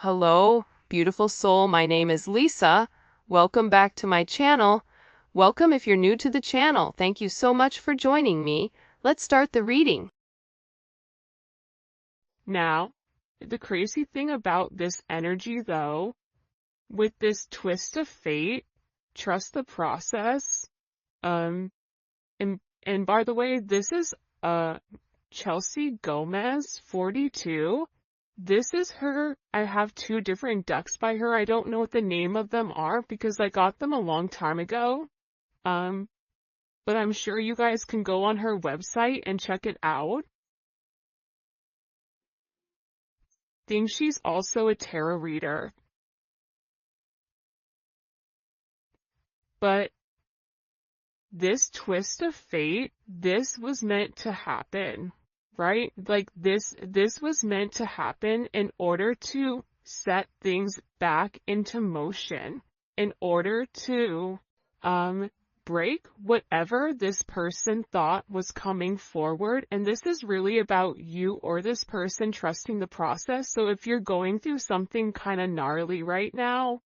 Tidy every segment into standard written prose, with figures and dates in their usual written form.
Hello, beautiful soul. My name is Lisa. Welcome back to my channel. Welcome if you're new to the channel. Thank you so much for joining me. Let's start the reading. Now, the crazy thing about this energy, though, with this twist of fate, trust the process. Um, and by the way, this is Chelsea Gomez, 42. This is her. I have two different decks by her. I don't know what the name of them are because I got them a long time ago. Um, but I'm sure you guys can go on her website and check it out. Think she's also a tarot reader. But this twist of fate, this was meant to happen, right? Like this was meant to happen in order to set things back into motion, in order to break whatever this person thought was coming forward. And this is really about you or this person trusting the process. So if you're going through something kind of gnarly right now,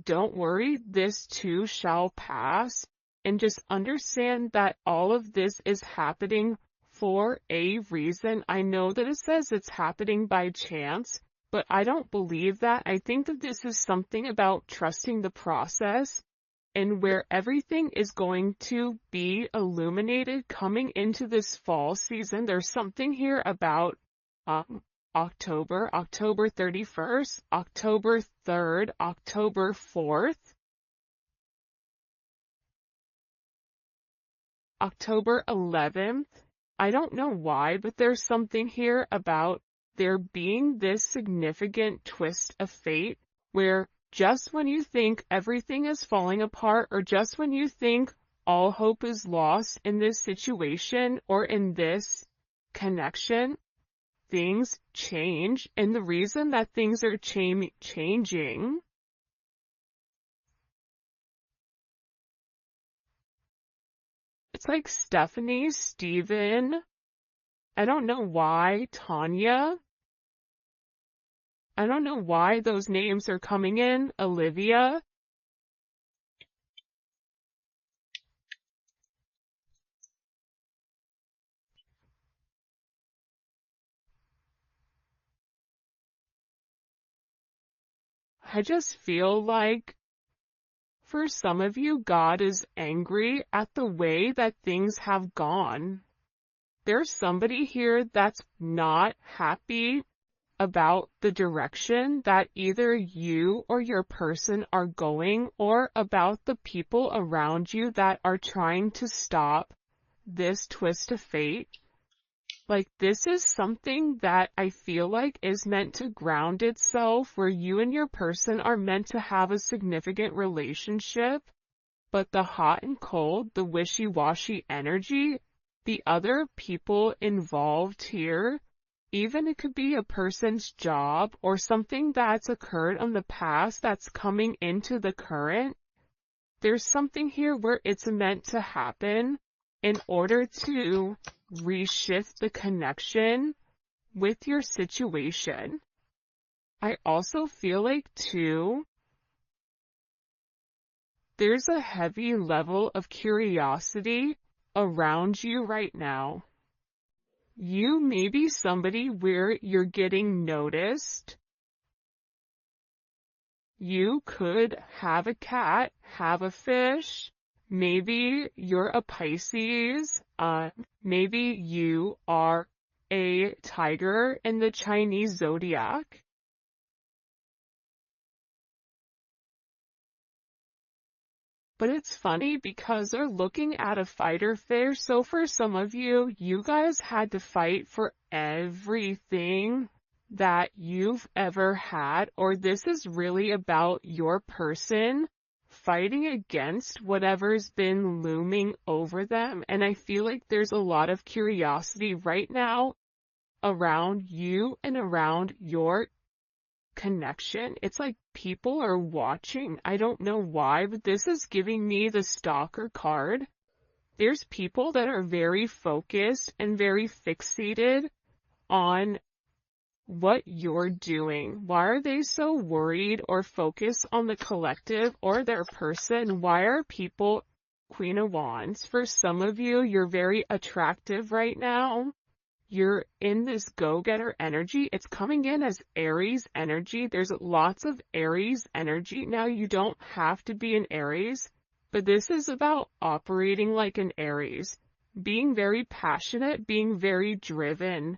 don't worry, this too shall pass. And just understand that all of this is happening for a reason. I know that it says it's happening by chance, but I don't believe that. I think that this is something about trusting the process and where everything is going to be illuminated coming into this fall season. There's something here about October 31st, October 3rd, October 4th, October 11th. I don't know why, but there's something here about there being this significant twist of fate where just when you think everything is falling apart or just when you think all hope is lost in this situation or in this connection, things change. And the reason that things are changing it's like Stephanie, Steven, I don't know why, Tanya. I don't know why those names are coming in, Olivia. I just feel like for some of you, God is angry at the way that things have gone. There's somebody here that's not happy about the direction that either you or your person are going or about the people around you that are trying to stop this twist of fate. Like this is something that I feel like is meant to ground itself where you and your person are meant to have a significant relationship, but the hot and cold, the wishy-washy energy, the other people involved here, even it could be a person's job or something that's occurred in the past that's coming into the current. There's something here where it's meant to happen in order to reshift the connection with your situation. I also feel like too, there's a heavy level of curiosity around you right now. You may be somebody where you're getting noticed. You could have a cat, have a fish. Maybe you're a Pisces. Maybe you are a tiger in the Chinese zodiac. But it's funny because they're looking at a fighter fish. So for some of you, you guys had to fight for everything that you've ever had, or this is really about your person fighting against whatever's been looming over them. And I feel like there's a lot of curiosity right now around you and around your connection. It's like people are watching. I don't know why, but this is giving me the stalker card. There's people that are very focused and very fixated on what you're doing. Why are they so worried or focused on the collective or their person? Why are people Queen of Wands? For some of you, you're very attractive right now. You're in this go-getter energy. It's coming in as Aries energy. There's lots of Aries energy. Now, you don't have to be an Aries, but this is about operating like an Aries, being very passionate, being very driven,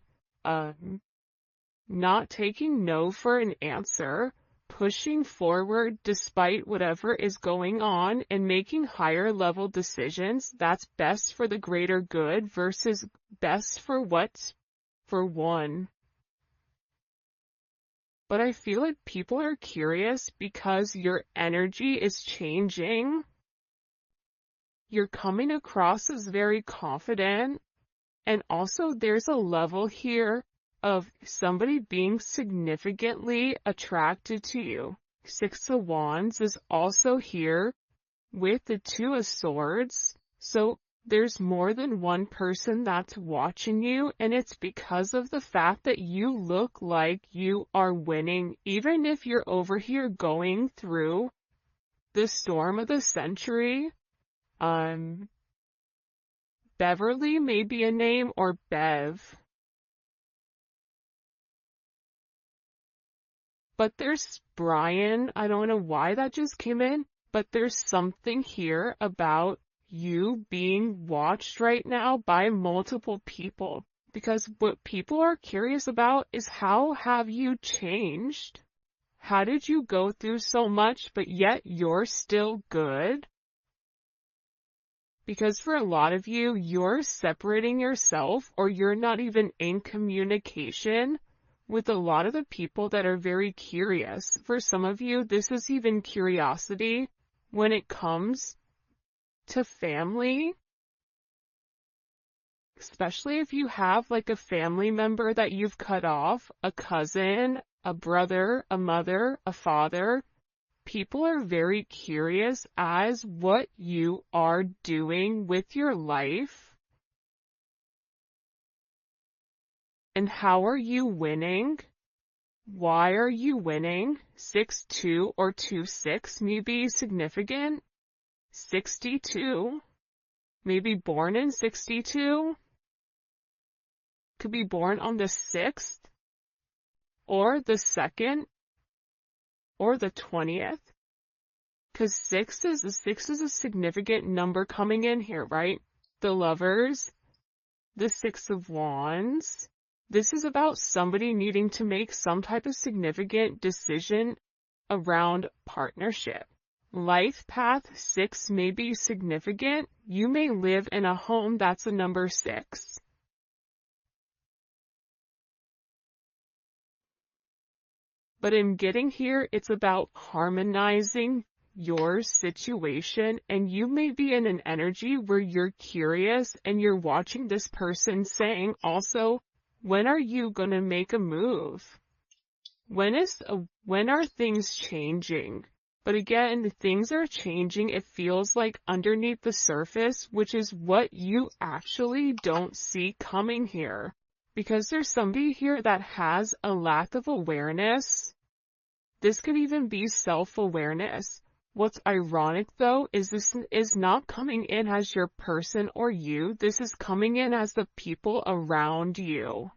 not taking no for an answer, pushing forward despite whatever is going on, and making higher level decisions that's best for the greater good versus best for what's for one. But I feel like people are curious because your energy is changing. You're coming across as very confident, and also there's a level here of somebody being significantly attracted to you. Six of Wands is also here with the Two of Swords. So there's more than one person that's watching you, and it's because of the fact that you look like you are winning, even if you're over here going through the storm of the century. Beverly may be a name, or Bev. But there's Brian. I don't know why that just came in, but there's something here about you being watched right now by multiple people. Because what people are curious about is, how have you changed? How did you go through so much, but yet you're still good? Because for a lot of you, you're separating yourself, or you're not even in communication with a lot of the people that are very curious. For some of you, this is even curiosity when it comes to family, especially if you have like a family member that you've cut off, a cousin, a brother, a mother, a father. People are very curious as what you are doing with your life. And how are you winning? Why are you winning? 6-2 or 2-6 may be significant. 62, maybe born in 62, could be born on the 6th, or the 2nd, or the 20th. Because 6 is a significant number coming in here, right? The Lovers, the Six of Wands. This is about somebody needing to make some type of significant decision around partnership. Life path 6 may be significant. You may live in a home that's a number 6. But in getting here, it's about harmonizing your situation, and you may be in an energy where you're curious and you're watching this person saying also, when are you going to make a move? When are things changing? But again, things are changing. It feels like underneath the surface, which is what you actually don't see coming here. Because there's somebody here that has a lack of awareness. This could even be self-awareness. What's ironic though is this is not coming in as your person or you. This is coming in as the people around you.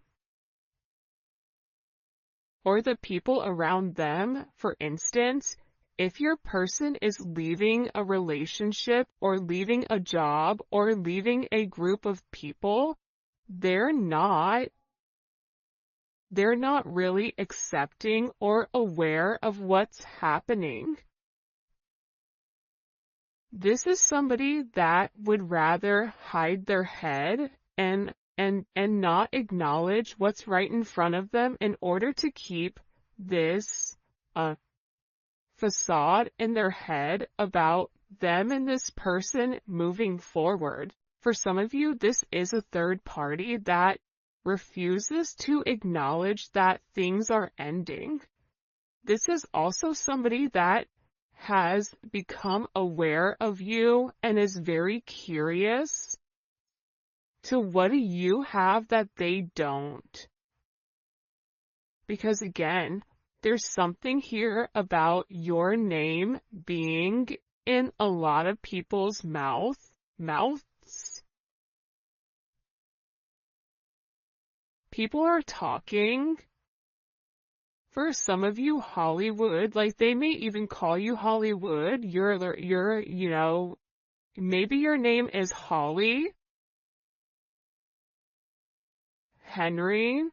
Or the people around them. For instance, if your person is leaving a relationship or leaving a job or leaving a group of people, they're not really accepting or aware of what's happening. This is somebody that would rather hide their head and not acknowledge what's right in front of them in order to keep this facade in their head about them and this person moving forward. For some of you, this is a third party that refuses to acknowledge that things are ending. This is also somebody that has become aware of you and is very curious to what do you have that they don't. because again, there's something here about your name being in a lot of people's mouths. People are talking. For some of you, Hollywood, like they may even call you Hollywood. Maybe your name is Holly, Henry,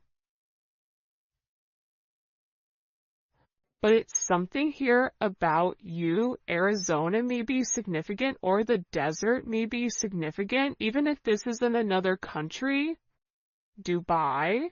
but it's something here about you. Arizona may be significant, or the desert may be significant, even if this is in another country. Dubai.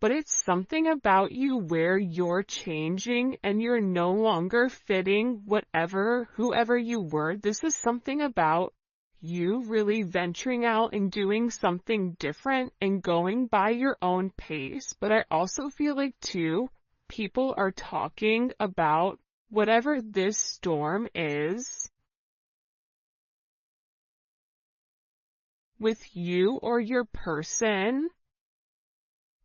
But it's something about you where you're changing and you're no longer fitting whoever you were. This is something about you really venturing out and doing something different and going by your own pace. But I also feel like too, people are talking about whatever this storm is with you or your person.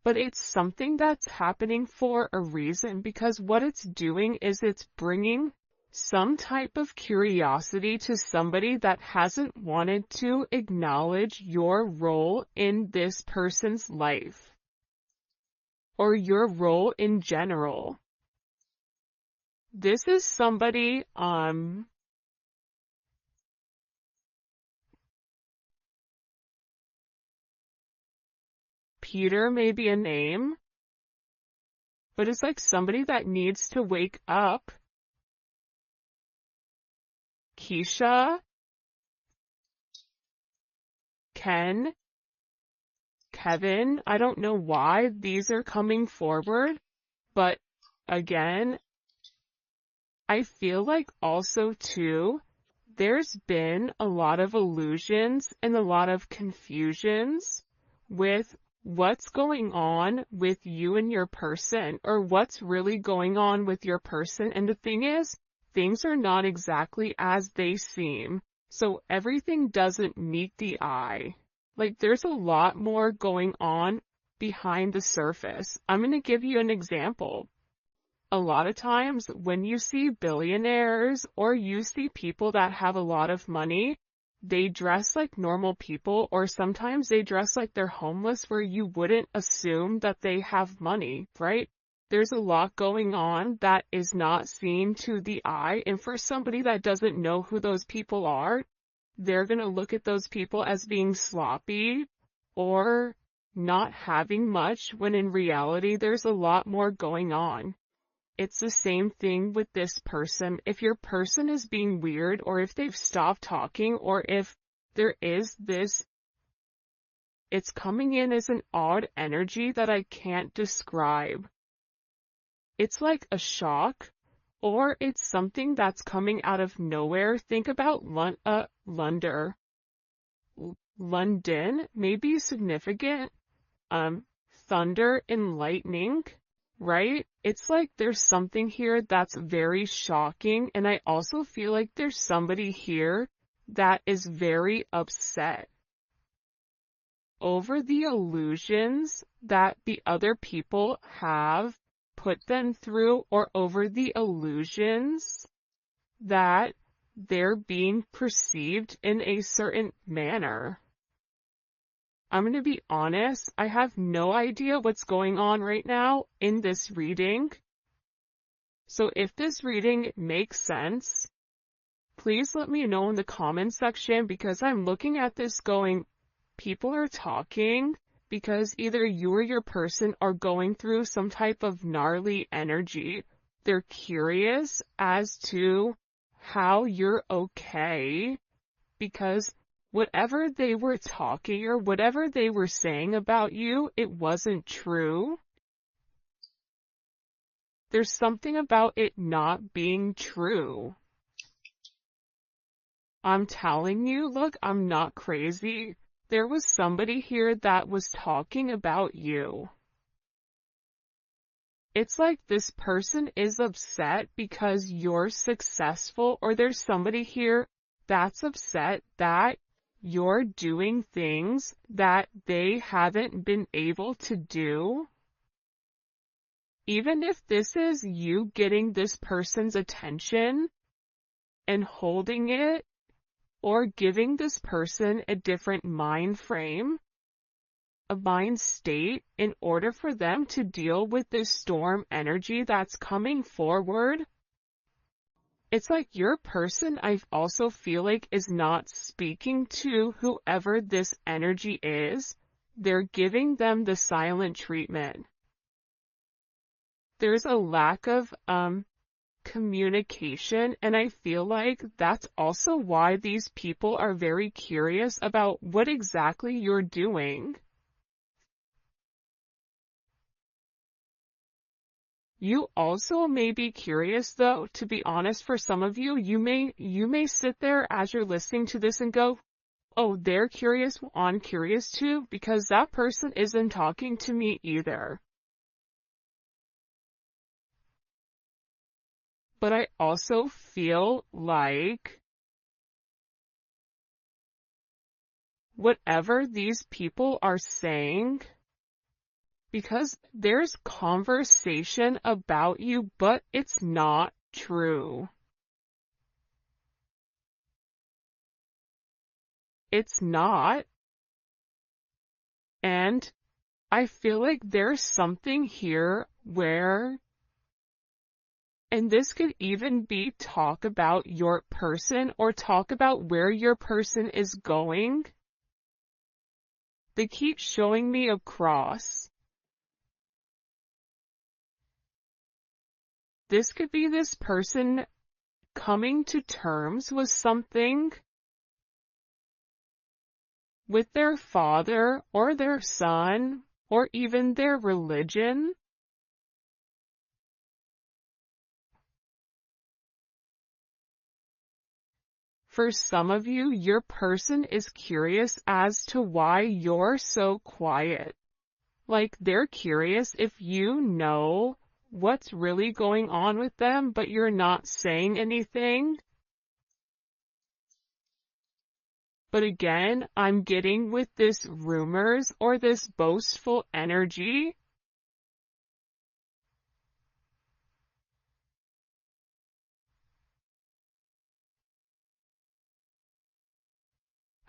But it's something that's happening for a reason, because what it's doing is it's bringing some type of curiosity to somebody that hasn't wanted to acknowledge your role in this person's life or your role in general. This is somebody, Peter may be a name, but it's like somebody that needs to wake up. Keisha, Ken, Kevin, I don't know why these are coming forward, but again, I feel like also too, there's been a lot of illusions and a lot of confusions with what's going on with you and your person, or what's really going on with your person. And the thing is, things are not exactly as they seem. So everything doesn't meet the eye. Like there's a lot more going on behind the surface. I'm going to give you an example. A lot of times when you see billionaires or you see people that have a lot of money, they dress like normal people, or sometimes they dress like they're homeless, where you wouldn't assume that they have money, right? There's a lot going on that is not seen to the eye, and for somebody that doesn't know who those people are, they're going to look at those people as being sloppy or not having much, when in reality there's a lot more going on. It's the same thing with this person. If your person is being weird, or if they've stopped talking, or if there is this, it's coming in as an odd energy that I can't describe. It's like a shock, or it's something that's coming out of nowhere. Think about London may be significant. Thunder and lightning. Right? It's like there's something here that's very shocking, and I also feel like there's somebody here that is very upset over the illusions that the other people have put them through, or over the illusions that they're being perceived in a certain manner. I'm going to be honest, I have no idea what's going on right now in this reading. So if this reading makes sense, please let me know in the comment section, because I'm looking at this going, people are talking because either you or your person are going through some type of gnarly energy. They're curious as to how you're okay, because whatever they were talking or whatever they were saying about you, it wasn't true. There's something about it not being true. I'm telling you, look, I'm not crazy. There was somebody here that was talking about you. It's like this person is upset because you're successful, or there's somebody here that's upset that you're doing things that they haven't been able to do. Even if this is you getting this person's attention and holding it, or giving this person a different mind frame, a mind state, in order for them to deal with this storm energy that's coming forward. It's like your person, I also feel like, is not speaking to whoever this energy is. They're giving them the silent treatment. There's a lack of communication, and I feel like that's also why these people are very curious about what exactly you're doing. You also may be curious, though, to be honest. For some of you, you may sit there as you're listening to this and go, oh, they're curious, well, I'm curious too, because that person isn't talking to me either. But I also feel like whatever these people are saying, because there's conversation about you, but it's not true. It's not. And I feel like there's something here where, and this could even be talk about your person or talk about where your person is going. They keep showing me a cross. This could be this person coming to terms with something with their father or their son or even their religion. For some of you, your person is curious as to why you're so quiet. Like, they're curious if you know what's really going on with them, but you're not saying anything. But again, I'm getting with this rumors or this boastful energy.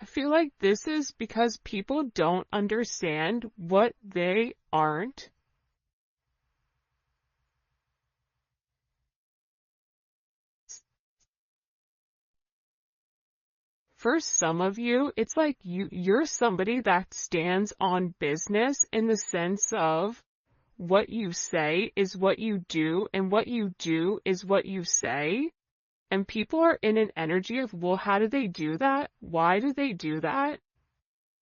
I feel like this is because people don't understand what they aren't. For some of you, it's like you're somebody that stands on business in the sense of what you say is what you do, and what you do is what you say. And people are in an energy of, well, how do they do that? Why do they do that?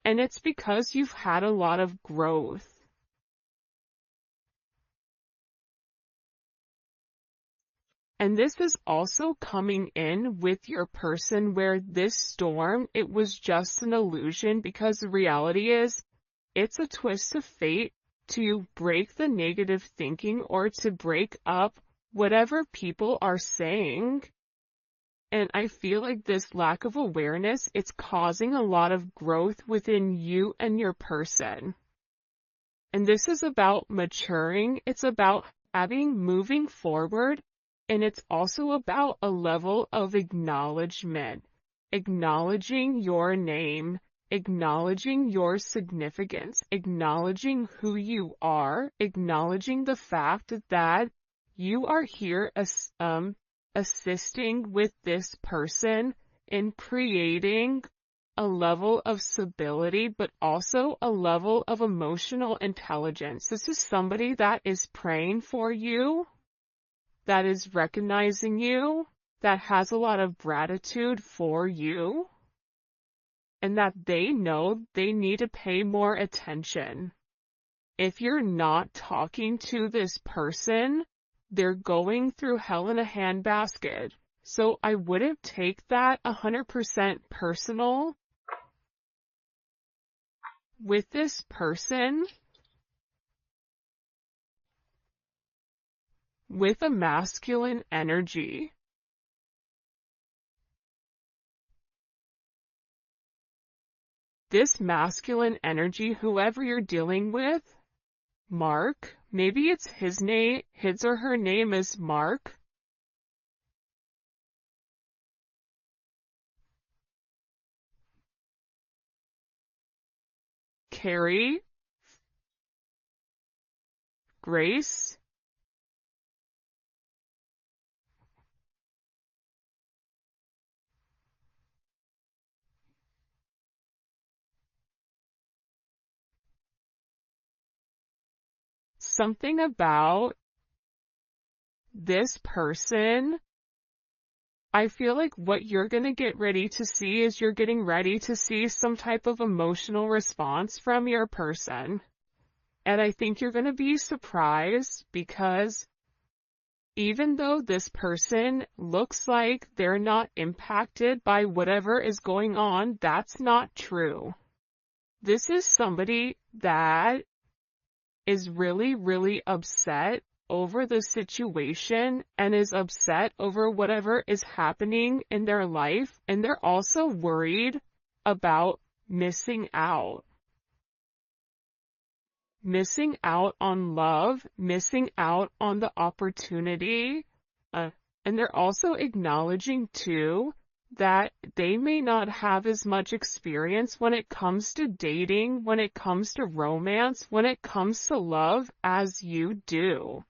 And it's because you've had a lot of growth. And this is also coming in with your person where this storm, it was just an illusion, because the reality is it's a twist of fate to break the negative thinking or to break up whatever people are saying. And I feel like this lack of awareness, it's causing a lot of growth within you and your person. And this is about maturing. It's about moving forward. And it's also about a level of acknowledgement, acknowledging your name, acknowledging your significance, acknowledging who you are, acknowledging the fact that you are here as, assisting with this person in creating a level of stability, but also a level of emotional intelligence. This is somebody that is praying for you, that is recognizing you, that has a lot of gratitude for you, and that they know they need to pay more attention. If you're not talking to this person, they're going through hell in a handbasket. So I wouldn't take that 100% personal with this person. With a masculine energy, this masculine energy, whoever you're dealing with, Mark, maybe it's his or her name is Mark. Carrie, Grace, something about this person. I feel like what you're going to get ready to see is you're getting ready to see some type of emotional response from your person. And I think you're going to be surprised because even though this person looks like they're not impacted by whatever is going on, that's not true. This is somebody that is really, really upset over the situation and is upset over whatever is happening in their life, and they're also worried about missing out. Missing out on love, missing out on the opportunity, and they're also acknowledging too that they may not have as much experience when it comes to dating, when it comes to romance, when it comes to love as you do.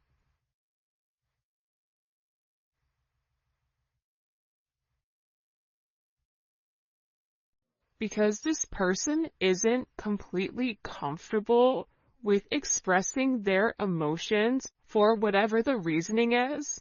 Because this person isn't completely comfortable with expressing their emotions for whatever the reasoning is.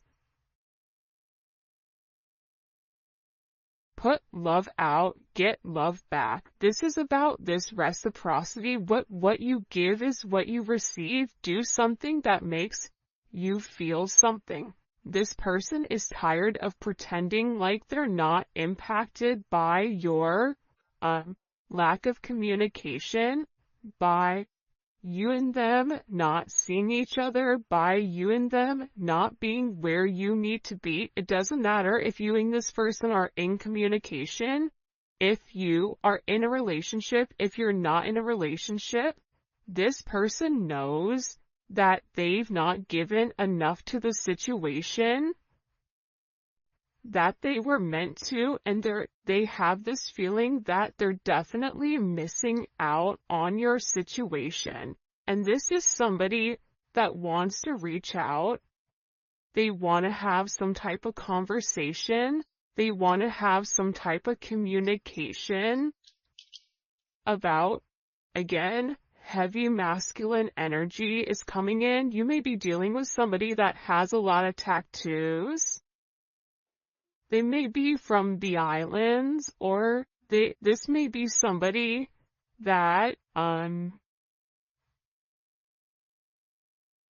Put love out, get love back. This is about this reciprocity. What you give is what you receive. Do something that makes you feel something. This person is tired of pretending like they're not impacted by your lack of communication, by you and them not seeing each other, by you and them not being where you need to be. It doesn't matter if you and this person are in communication, if you are in a relationship, if you're not in a relationship, this person knows that they've not given enough to the situation that they were meant to, and they have this feeling that they're definitely missing out on your situation. And this is somebody that wants to reach out. They want to have some type of conversation. They want to have some type of communication about, again, heavy masculine energy is coming in. You may be dealing with somebody that has a lot of tattoos. They may be from the islands, or this may be somebody that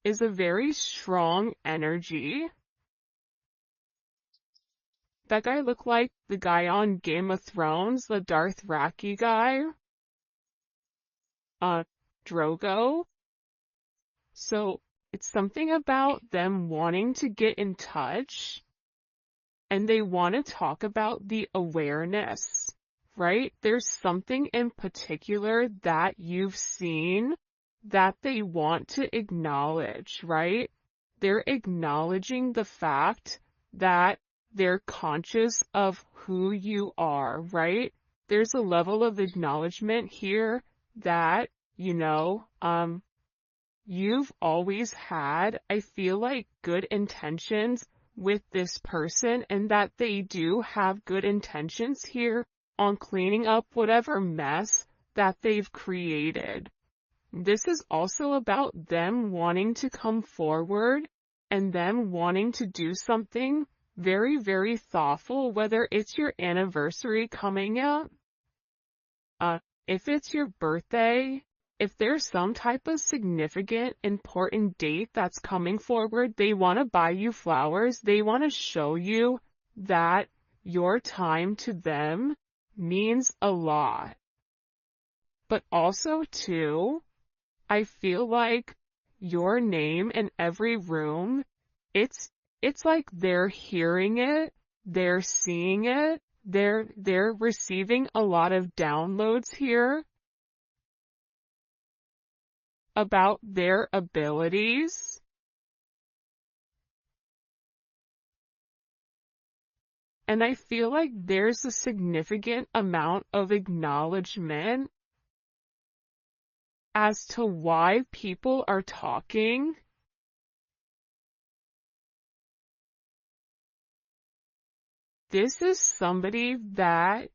is a very strong energy. That guy looked like the guy on Game of Thrones, the Dothraki guy. Drogo. So it's something about them wanting to get in touch. And they want to talk about the awareness, right? There's something in particular that you've seen that they want to acknowledge, right? They're acknowledging the fact that they're conscious of who you are, right? There's a level of acknowledgement here that, you've always had, I feel like, good intentions with this person, and that they do have good intentions here on cleaning up whatever mess that they've created. This is also about them wanting to come forward and them wanting to do something very, very thoughtful, whether it's your anniversary coming up, if it's your birthday, if there's some type of significant, important date that's coming forward, they want to buy you flowers. They want to show you that your time to them means a lot. But also, too, I feel like your name in every room, it's like they're hearing it, they're seeing it, they're receiving a lot of downloads here. about their abilities. And I feel like there's a significant amount of acknowledgement as to why people are talking. This is somebody that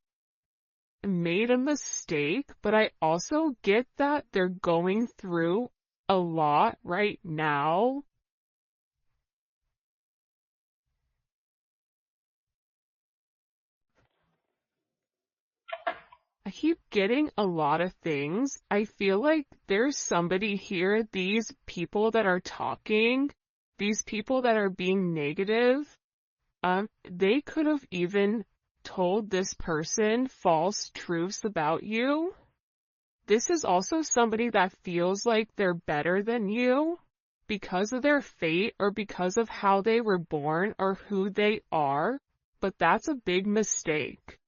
made a mistake, but I also get that they're going through a lot right now. I keep getting a lot of things. I feel like there's somebody here, these people that are talking, these people that are being negative, they could have even told this person false truths about you. This is also somebody that feels like they're better than you because of their fate or because of how they were born or who they are, but that's a big mistake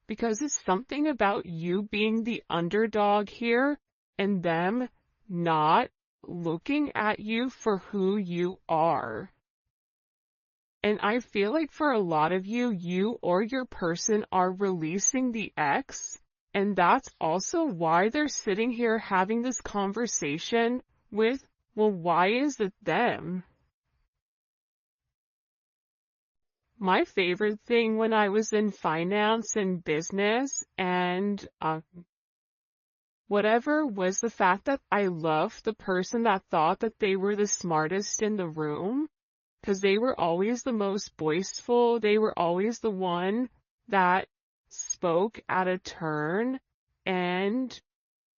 because it's something about you being the underdog here and them not looking at you for who you are. And I feel like for a lot of you, you or your person are releasing the ex, and that's also why they're sitting here having this conversation with, well, why is it them? My favorite thing when I was in finance and business and whatever was the fact that I loved the person that thought that they were the smartest in the room. Because they were always the most boastful, they were always the one that spoke at a turn and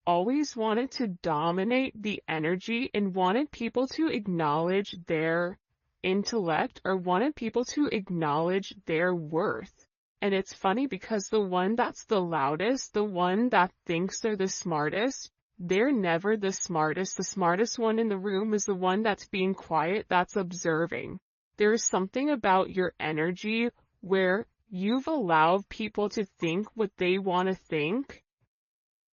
always wanted to dominate the energy and wanted people to acknowledge their intellect or wanted people to acknowledge their worth. And it's funny because the one that's the loudest, the one that thinks they're the smartest, they're never the smartest. The smartest one in the room is the one that's being quiet, that's observing. There is something about your energy where you've allowed people to think what they want to think.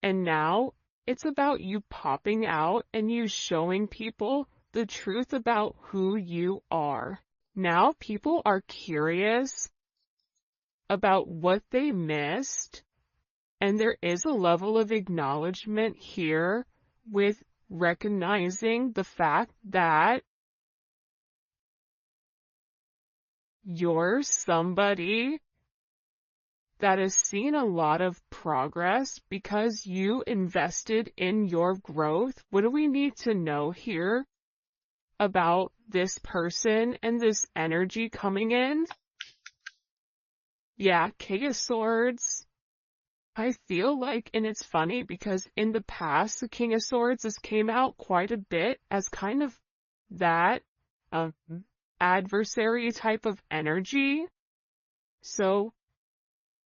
And now it's about you popping out and you showing people the truth about who you are. Now people are curious about what they missed. And there is a level of acknowledgement here with recognizing the fact that you're somebody that has seen a lot of progress because you invested in your growth. What do we need to know here about this person and this energy coming in? Yeah, King of Swords. I feel like, and it's funny because in the past, the King of Swords has came out quite a bit as kind of that adversary type of energy. So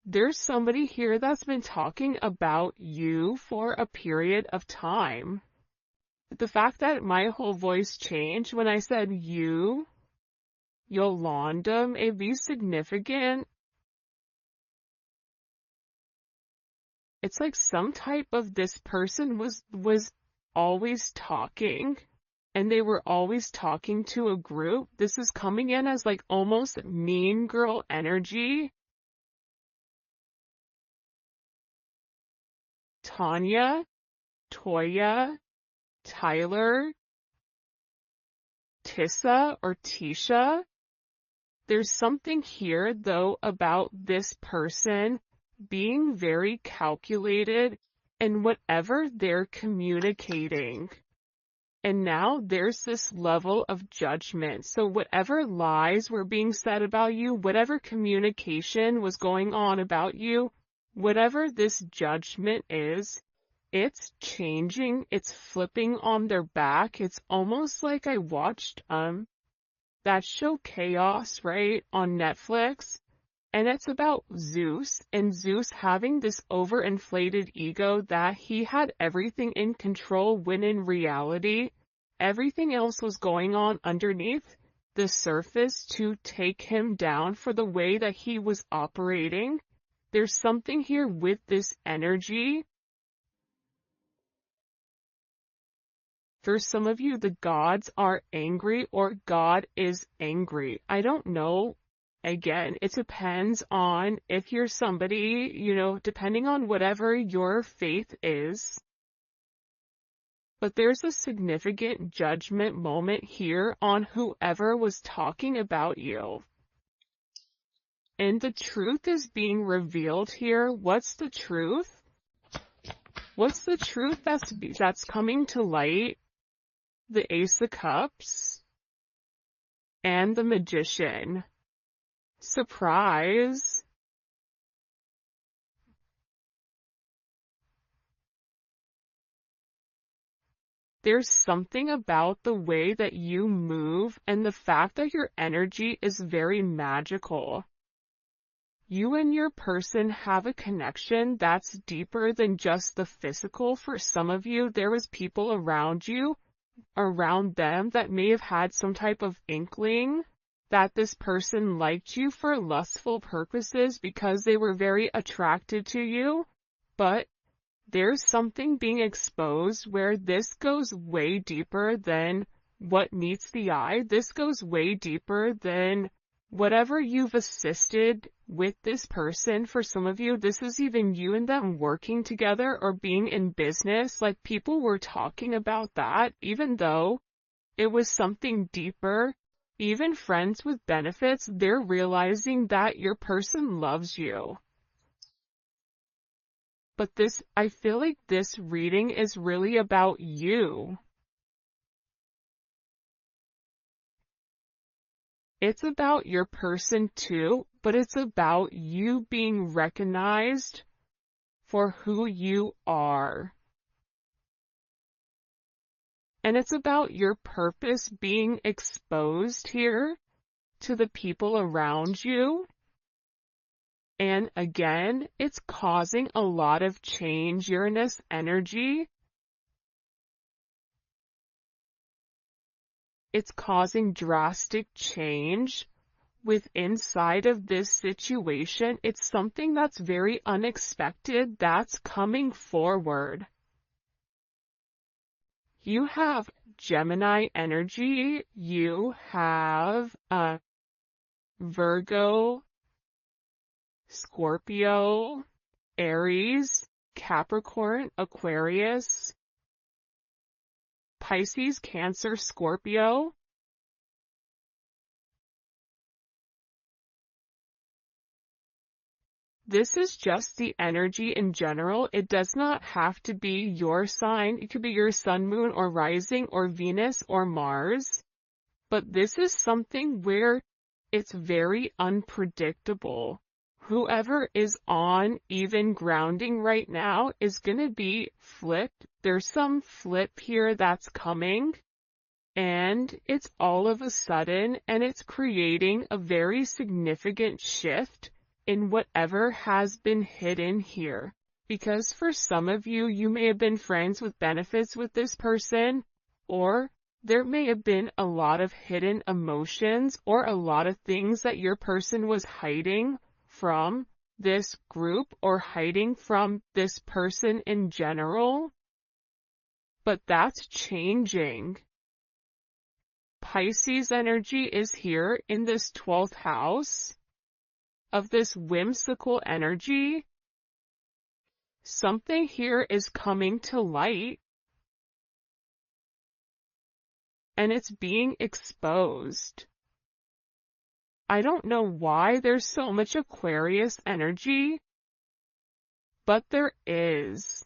there's somebody here that's been talking about you for a period of time. The fact that my whole voice changed when I said you, Yolanda, may be significant. It's like some type of this person was always talking, and they were always talking to a group. This is coming in as like almost mean girl energy. Tanya, Toya, Tyler, Tissa or Tisha. There's something here though about this person being very calculated in whatever they're communicating. And now there's this level of judgment. So whatever lies were being said about you, whatever communication was going on about you, whatever this judgment is, it's changing, it's flipping on their back. It's almost like I watched that show Chaos, right, on Netflix. And it's about Zeus, and Zeus having this overinflated ego that he had everything in control when in reality, everything else was going on underneath the surface to take him down for the way that he was operating. There's something here with this energy For some of you, the gods are angry or God is angry. I don't know. Again, it depends on if you're somebody, depending on whatever your faith is. But there's a significant judgment moment here on whoever was talking about you. And the truth is being revealed here. What's the truth? What's the truth that's coming to light? The Ace of Cups and the Magician. Surprise. There's something about the way that you move and the fact that your energy is very magical. You and your person have a connection that's deeper than just the physical. For some of you, there was people around you, around them, that may have had some type of inkling that this person liked you for lustful purposes because they were very attracted to you, but there's something being exposed where this goes way deeper than what meets the eye. This goes way deeper than whatever you've assisted with this person. For some of you, this is even you and them working together or being in business. Like, people were talking about that, even though it was something deeper. Even friends with benefits, they're realizing that your person loves you. But I feel like this reading is really about you. It's about your person too, but it's about you being recognized for who you are. And it's about your purpose being exposed here to the people around you. And again, it's causing a lot of change, Uranus energy. It's causing drastic change inside of this situation. It's something that's very unexpected that's coming forward. You have Gemini energy, you have Virgo, Scorpio, Aries, Capricorn, Aquarius, Pisces, Cancer, Scorpio. This is just the energy in general. It does not have to be your sign. It could be your sun, moon, or rising, or Venus, or Mars. But this is something where it's very unpredictable. Whoever is on even grounding right now is going to be flipped. There's some flip here that's coming, and it's all of a sudden, and it's creating a very significant shift in whatever has been hidden here. Because for some of you, you may have been friends with benefits with this person, or there may have been a lot of hidden emotions or a lot of things that your person was hiding from this group or hiding from this person in general. But that's changing. Pisces energy is here in this 12th house of this whimsical energy. Something here is coming to light, and it's being exposed. I don't know why there's so much Aquarius energy, but there is.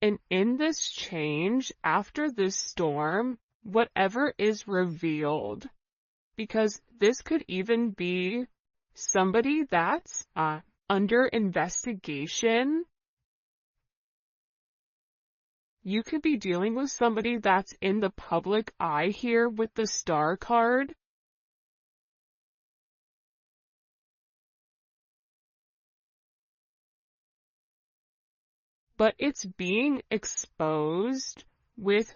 And in this change, after this storm, whatever is revealed, because this could even be somebody that's under investigation. You could be dealing with somebody that's in the public eye here with the Star card. But it's being exposed with